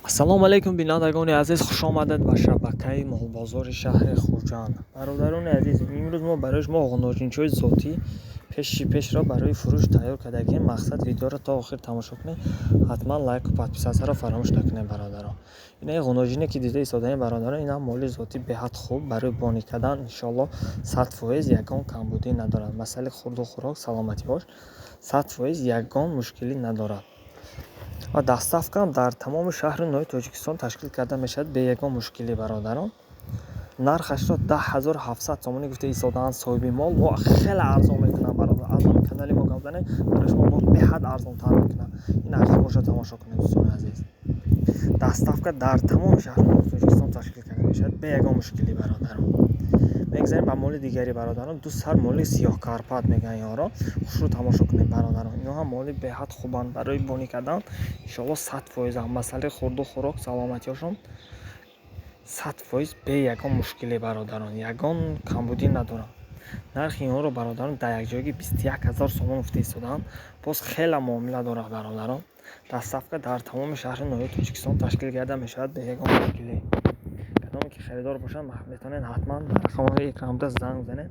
ассалому алайкум бинандагони азиз, хуш омадед ба шабакаи молбозори шаҳри Хурҷанд. бародарони азиз, имрӯз мо барои шумо ғуножинчои зотӣ пешро барои фурӯш тайёр кардагем. мақсад видеоро то охир тамошо кунед, ҳатман лайку подписатсияро фаромӯш накунед бародарон. инаи ғуножине ки дида истодаем бародарон, ина моли зотӣ беҳад хуб барои бонӣ кардан иншоалло 100% ягон камбудӣ надорад. масъалаи хурду хӯрок саломатиҳош 100% ягон мушкилӣ надорад. ва доставкам дар тамоми шаҳри нои Тоҷикистон ташкил карда мешавад бе ягон мушкилӣ бародарон. нархашро 10700 сомонӣ гуфта истодаанд соҳиби мол. мо хеле арзон мекунам бародар. аз он канали мо гап занед, барои шумо мо беҳад арзонтар мекунам. ин арзон боша тамошо кунед дӯстони азиз. доставка дар тамоми шаҳри нои Тоҷикистон ташкил карда мешавад бе ягон мушкилӣ бародарон. мегзарем ба моли дигари бародарон. ду сар моли сиёҳкарпат мегӯянд ёро. хушрӯ тамошо кунед бародарон. ино ҳам моли беҳад хубанд барои бонӣ кардан иншоалло 100%. масъалаи хурду хӯрок саломатиҳошон 100% бе ягон мушкилӣ бародарон. ягон камбудӣ надоранд. нархи инҳоро бародарон дар якҷоягӣ 21000 сомон гуфта истодаанд. боз хеле муомила дорад бародарон. доставка дар тамоми шаҳри нои Тоҷикистон ташкил карда мешавад бе ягон мушкилӣ. кадоме ки харидор бошанд метавонед ҳатман дар рақамҳои экранда занг занед.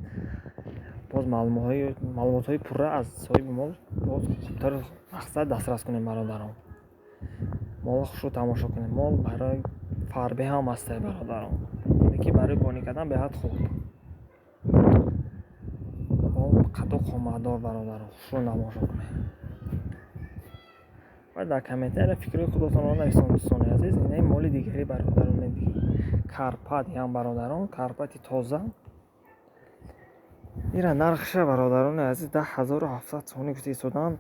боз маълумотҳои пурра аз соҳиби мол боз хубтар мақсад дастрас кунед бародарон. молро хушрӯ тамошо кунед. мол барои фарбе ҳам аст бародарон, ки барои бонӣ кардан беҳад хуб. мол қадду қоматдор бародарон, хушрӯ тамошо кунед. ва дар комментария фикрҳои худатонро нависед дӯстони азиз. инаи моли дигари бародарони карпат ям бародарон, карпати тоза. ира нархша бародарони азиз 10700 сомонӣ гуфта истодаанд.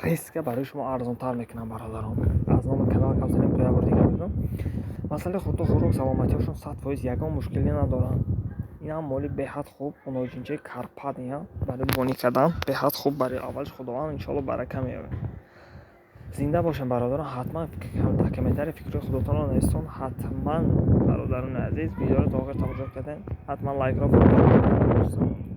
риска барои шумо арзонтар мекунам бародарон. аз номи канал гап занем то якбор дигар бигӯям. масъалаи хурду хӯрок саломатиҳошон 100% ягон мушкилӣ надоранд. ин ҳам моли беҳад хуб, ғуножинчаи карпат ям барои бонӣ кардан беҳад хуб. барои аввалш худованд иншоалло барака меёрад. зинда бошед бародарон. ҳатман дар комментария фикрҳои худатонро нависон. ҳатман бародарони азиз, видеоро то охир тамошо кардем. ҳатман лайкро фаромӯш накунед.